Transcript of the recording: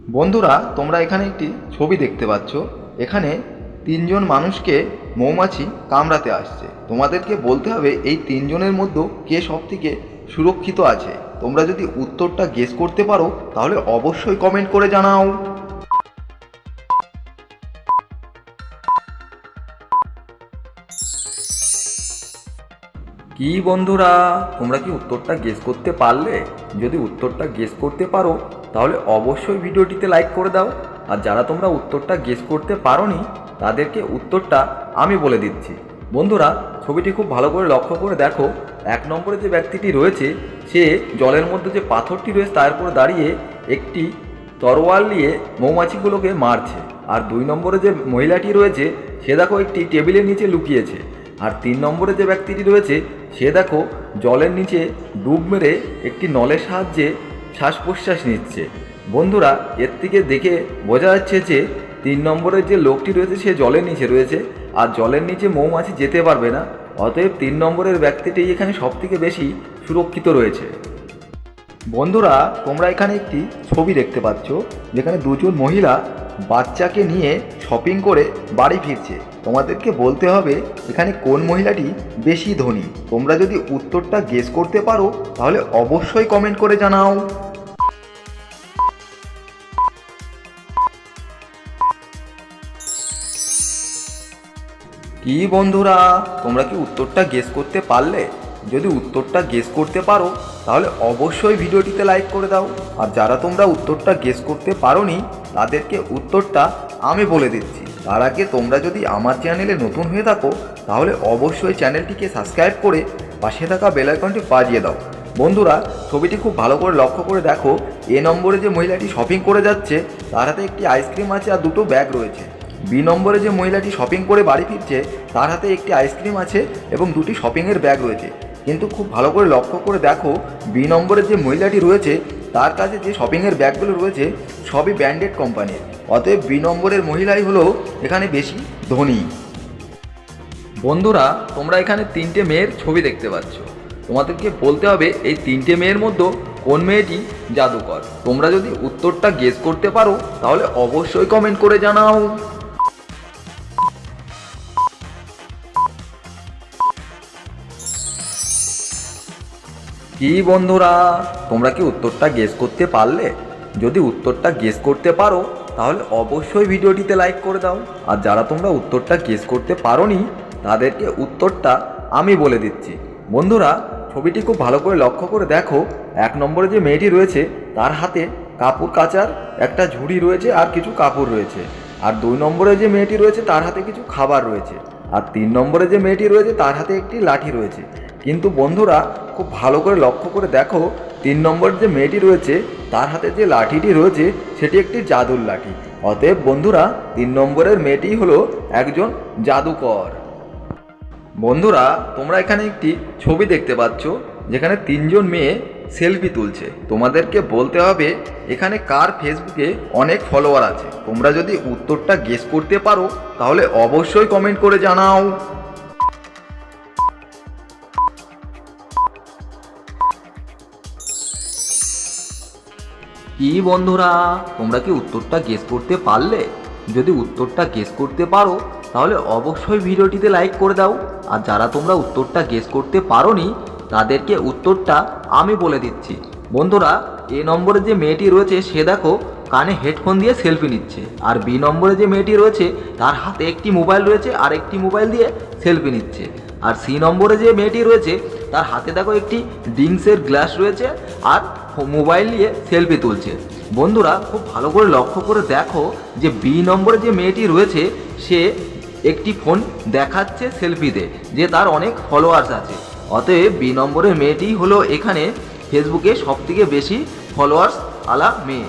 বন্ধুরা, তোমরা এখানে একটি ছবি দেখতে পাচ্ছ। এখানে তিনজন মানুষকে মৌমাছি কামড়াতে আসছে। তোমাদেরকে বলতে হবে এই তিনজনের মধ্যে কে সবথেকে সুরক্ষিত আছে। তোমরা যদি উত্তরটা গেস করতে পারো তাহলে অবশ্যই কমেন্ট করে জানাও। কি বন্ধুরা, তোমরা কি উত্তরটা গেস করতে পারলে? যদি উত্তরটা গেস করতে পারো তাহলে অবশ্যই ভিডিওটিতে লাইক করে দাও। আর যারা তোমরা উত্তরটা গেস করতে পারোনি তাদেরকে উত্তরটা আমি বলে দিচ্ছি। বন্ধুরা, ছবিটি খুব ভালো করে লক্ষ্য করে দেখো। 1 নম্বরে যে ব্যক্তিটি রয়েছে সে জলের মধ্যে যে পাথরটি রয়েছে তার উপর দাঁড়িয়ে একটি তরোয়াল নিয়ে মৌমাছিগুলোকে মারছে। আর 2 নম্বরে যে মহিলাটি রয়েছে সে দেখো একটি টেবিলের নিচে লুকিয়েছে। আর 3 নম্বরে যে ব্যক্তিটি রয়েছে সে দেখো জলের নিচে ডুব মেরে একটি নলের সাহায্যে শ্বাস প্রশ্বাস নিচ্ছে। বন্ধুরা, এর থেকে দেখে বোঝা যাচ্ছে যে 3 নম্বরের যে লোকটি রয়েছে সে জলের নিচে রয়েছে, আর জলের নিচে মৌমাছি যেতে পারবে না। অতএব 3 নম্বরের ব্যক্তিটি এখানে সবথেকে বেশি সুরক্ষিত রয়েছে। বন্ধুরা, তোমরা এখানে একটি ছবি দেখতে পাচ্ছ যেখানে দুজন মহিলা বাচ্চাকে নিয়ে শপিং করে বাড়ি ফিরছে। তোমাদেরকে বলতে হবে এখানে কোন মহিলাটি বেশি ধনী। তোমরা যদি উত্তরটা গেস করতে পারো তাহলে অবশ্যই কমেন্ট করে জানাও। কি বন্ধুরা, তোমরা কি উত্তরটা গেস করতে পারলে? যদি উত্তরটা গেস করতে পারো তাহলে অবশ্যই ভিডিওটিতে লাইক করে দাও। আর যারা তোমরা উত্তরটা গেস করতে পারোনি তাদেরকে উত্তরটা আমি বলে দিচ্ছি। তার আগে তোমরা যদি আমার চ্যানেলে নতুন হয়ে থাকো তাহলে অবশ্যই চ্যানেলটিকে সাবস্ক্রাইব করে পাশে থাকা বেল আইকনটি বাজিয়ে দাও। বন্ধুরা, ছবিটি খুব ভালো করে লক্ষ্য করে দেখো। এ নম্বরে যে মহিলাটি শপিং করে যাচ্ছে তার হাতে একটি আইসক্রিম আছে আর দুটো ব্যাগ রয়েছে। বি নম্বরে যে মহিলাটি শপিং করে বাড়ি ফিরছে তার হাতে একটি আইসক্রিম আছে এবং দুটি শপিংয়ের ব্যাগ রয়েছে। কিন্তু খুব ভালো করে লক্ষ্য করে দেখো, বি নম্বরের যে মহিলাটি রয়েছে তার কাছে যে শপিংয়ের ব্যাগগুলো রয়েছে সবই ব্র্যান্ডেড কোম্পানির। অতএব বি নম্বরের মহিলাই হলো এখানে বেশি ধনী। বন্ধুরা, তোমরা এখানে 3টে মেয়ের ছবি দেখতে পাচ্ছ। তোমাদেরকে বলতে হবে এই 3টে মেয়ের মধ্যে কোন মেয়েটি জাদুকর। তোমরা যদি উত্তরটা গেস করতে পারো তাহলে অবশ্যই কমেন্ট করে জানাও। কি বন্ধুরা, তোমরা কি উত্তরটা গেস করতে পারলে? যদি উত্তরটা গেস করতে পারো তাহলে অবশ্যই ভিডিওটিতে লাইক করে দাও। আর যারা তোমরা উত্তরটা গেস করতে পারোনি তাদেরকে উত্তরটা আমি বলে দিচ্ছি। বন্ধুরা, ছবিটি খুব ভালো করে লক্ষ্য করে দেখো। 1 নম্বরে যে মেয়েটি রয়েছে তার হাতে কাপড় কাচার একটা ঝুড়ি রয়েছে আর কিছু কাপড় রয়েছে। আর 2 নম্বরে যে মেয়েটি রয়েছে তার হাতে কিছু খাবার রয়েছে। আর 3 নম্বরে যে মেয়েটি রয়েছে তার হাতে একটি লাঠি রয়েছে। কিন্তু বন্ধুরা, খুব ভালো করে লক্ষ্য করে দেখো 3 নম্বরের যে মেয়েটি রয়েছে তার হাতে যে লাঠিটি রয়েছে সেটি একটি জাদুর লাঠি। অতএব বন্ধুরা, 3 নম্বরের মেয়েটি হলো একজন জাদুকর। বন্ধুরা, তোমরা এখানে একটি ছবি দেখতে পাচ্ছ যেখানে 3জন মেয়ে সেলফি তুলছে। তোমাদেরকে বলতে হবে এখানে কার ফেসবুকে অনেক ফলোয়ার আছে। তোমরা যদি উত্তরটা গেস করতে পারো তাহলে অবশ্যই কমেন্ট করে জানাও। কি বন্ধুরা, তোমরা কি উত্তরটা গেস করতে পারলে? যদি উত্তরটা গেস করতে পারো তাহলে অবশ্যই ভিডিওটিতে লাইক করে দাও। আর যারা তোমরা উত্তরটা গেস করতে পারোনি তাদেরকে উত্তরটা আমি বলে দিচ্ছি। বন্ধুরা, এ নম্বরে যে মেয়েটি রয়েছে সে দেখো কানে হেডফোন দিয়ে সেলফি নিচ্ছে। আর বি নম্বরে যে মেয়েটি রয়েছে তার হাতে একটি মোবাইল রয়েছে আর একটি মোবাইল দিয়ে সেলফি নিচ্ছে। আর সি নম্বরে যে মেয়েটি রয়েছে তার হাতে দেখো একটি ড্রিঙ্কসের গ্লাস রয়েছে আর মোবাইল নিয়ে সেলফি তুলছে। বন্ধুরা, খুব ভালো করে লক্ষ্য করে দেখো যে বি নম্বরে যে মেয়েটি রয়েছে সে একটি ফোন দেখাচ্ছে সেলফিতে যে তার অনেক ফলোয়ার্স আছে। অতএব বি নম্বরের মেয়েটি হলো এখানে ফেসবুকে সবথেকে বেশি ফলোয়ার্স আলা মেয়ে।